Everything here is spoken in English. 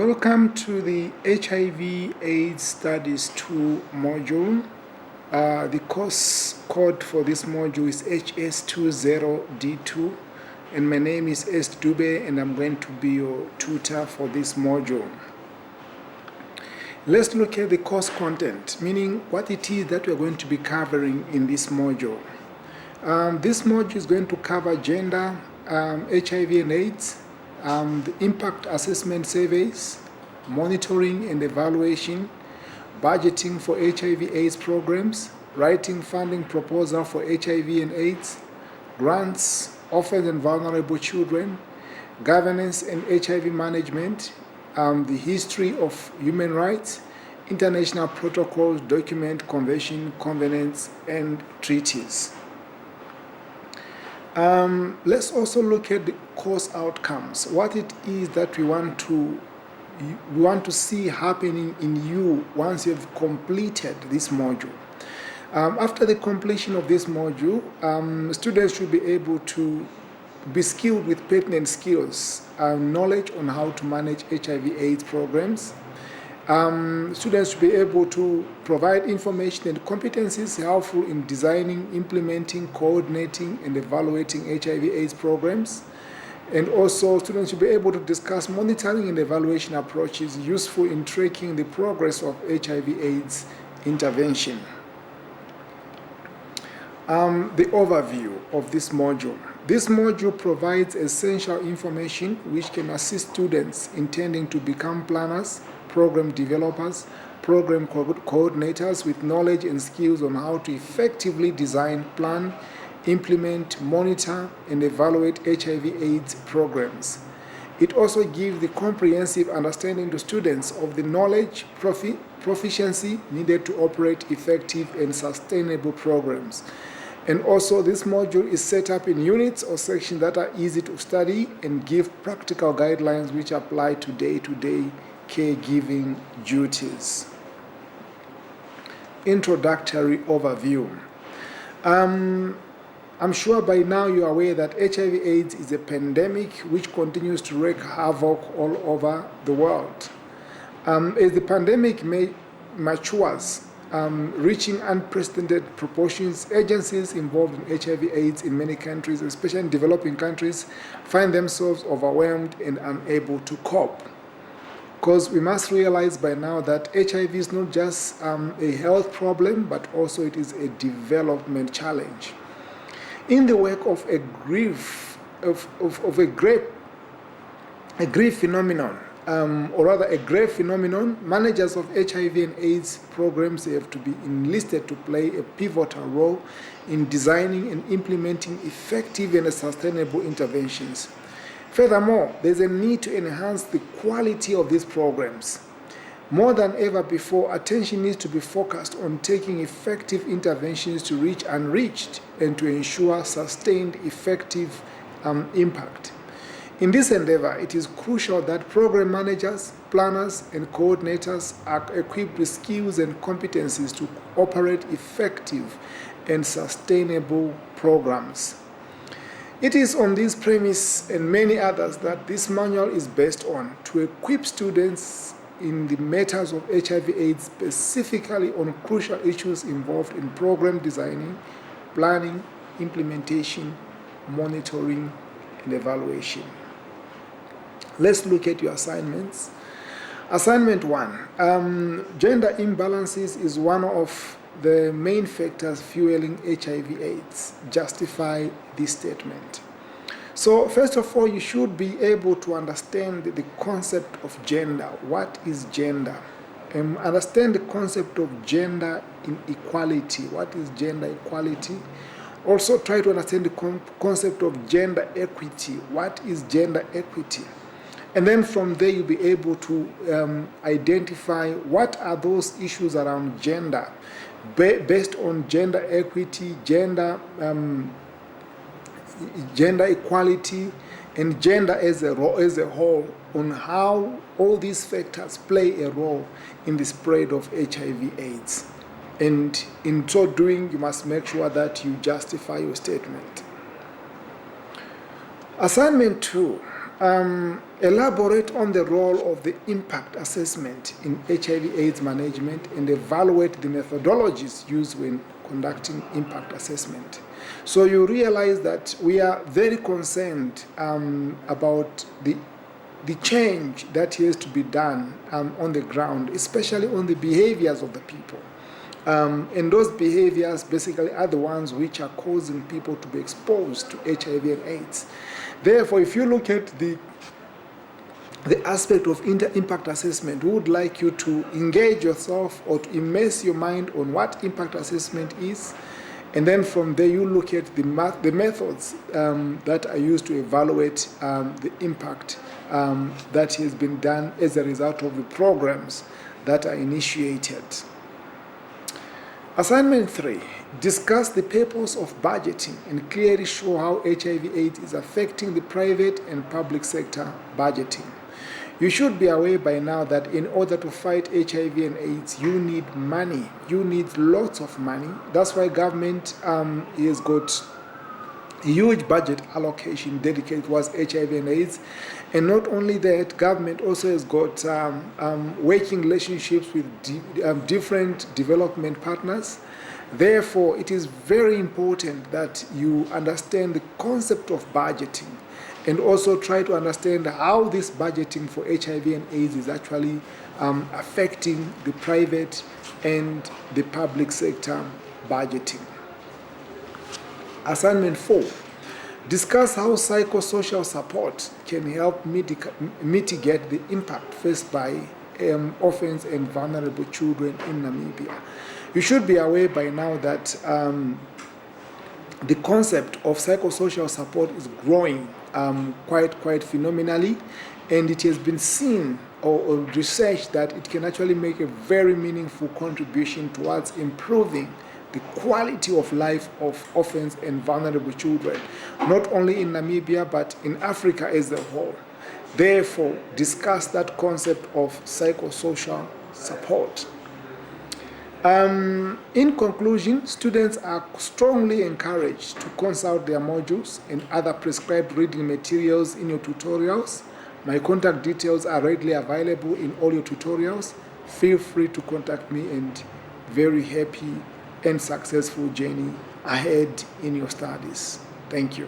Welcome to the HIV/AIDS Studies 2 module. The course code for this module is HS20D2, and my name is S. Dube, and I'm going to be your tutor for this module. Let's look at the course content, meaning what it is that we're going to be covering in this module. This module is going to cover gender, HIV and AIDS, the impact assessment surveys, monitoring and evaluation, budgeting for HIV/AIDS programs, writing funding proposal for HIV and AIDS, grants, orphans and vulnerable children, governance and HIV management, the history of human rights, international protocols, document, convention, covenants, and treaties. Let's also look at the course outcomes, what it is that we want to see happening in you once you've completed this module. After the completion of this module, students should be able to be skilled with pertinent skills, knowledge on how to manage HIV/AIDS programs. Students should be able to provide information and competencies helpful in designing, implementing, coordinating, and evaluating HIV/AIDS programs. And also, students should be able to discuss monitoring and evaluation approaches useful in tracking the progress of HIV/AIDS intervention. The overview of this module. This module provides essential information which can assist students intending to become planners, program developers, program coordinators with knowledge and skills on how to effectively design, plan, implement, monitor, and evaluate HIV/AIDS programs. It also gives the comprehensive understanding to students of the knowledge, proficiency needed to operate effective and sustainable programs. And also, this module is set up in units or sections that are easy to study and give practical guidelines which apply to day-to-day caregiving duties. Introductory overview. I'm sure by now you are aware that HIV/AIDS is a pandemic which continues to wreak havoc all over the world. As the pandemic matures, reaching unprecedented proportions, agencies involved in HIV/AIDS in many countries, especially in developing countries, find themselves overwhelmed and unable to cope. Because we must realize by now that HIV is not just a health problem, but also it is a development challenge. In the wake of a grief phenomenon, or rather a grave phenomenon, managers of HIV and AIDS programs have to be enlisted to play a pivotal role in designing and implementing effective and sustainable interventions. Furthermore, there's a need to enhance the quality of these programs. More than ever before, attention needs to be focused on taking effective interventions to reach unreached and to ensure sustained effective impact. In this endeavor, it is crucial that program managers, planners, and coordinators are equipped with skills and competencies to operate effective and sustainable programs. It is on this premise and many others that this manual is based on, to equip students in the matters of HIV/AIDS, specifically on crucial issues involved in program designing, planning, implementation, monitoring, and evaluation. Let's look at your assignments. Assignment 1. Gender imbalances is one of the main factors fueling HIV/AIDS. Justify this statement. So, first of all, you should be able to understand the concept of gender. What is gender? Understand the concept of gender inequality. What is gender equality? Also, try to understand the concept of gender equity. What is gender equity? And then from there, you'll be able to identify what are those issues around gender, based on gender equity, gender equality, and gender as a whole, on how all these factors play a role in the spread of HIV/AIDS. And in so doing, you must make sure that you justify your statement. Assignment 2. Elaborate on the role of the impact assessment in HIV/AIDS management and evaluate the methodologies used when conducting impact assessment. So you realize that we are very concerned about the change that has to be done on the ground, especially on the behaviors of the people. And those behaviors basically are the ones which are causing people to be exposed to HIV and AIDS. Therefore, if you look at the aspect of impact assessment, we would like you to engage yourself or to immerse your mind on what impact assessment is. And then from there, you look at the methods that are used to evaluate the impact that has been done as a result of the programs that are initiated. Assignment 3, discuss the purpose of budgeting and clearly show how HIV/AIDS is affecting the private and public sector budgeting. You should be aware by now that in order to fight HIV and AIDS, you need money. You need lots of money. That's why government has got a huge budget allocation dedicated towards HIV and AIDS. And not only that, government also has got working relationships with different development partners. Therefore, it is very important that you understand the concept of budgeting and also try to understand how this budgeting for HIV and AIDS is actually affecting the private and the public sector budgeting. Assignment 4, discuss how psychosocial support can help mitigate the impact faced by orphans and vulnerable children in Namibia. You should be aware by now that the concept of psychosocial support is growing quite phenomenally, and it has been seen or researched that it can actually make a very meaningful contribution towards improving the quality of life of orphans and vulnerable children, not only in Namibia but in Africa as a whole. Therefore, discuss that concept of psychosocial support. In conclusion, students are strongly encouraged to consult their modules and other prescribed reading materials in your tutorials. My contact details are readily available in all your tutorials. Feel free to contact me, and very happy and successful journey ahead in your studies. Thank you.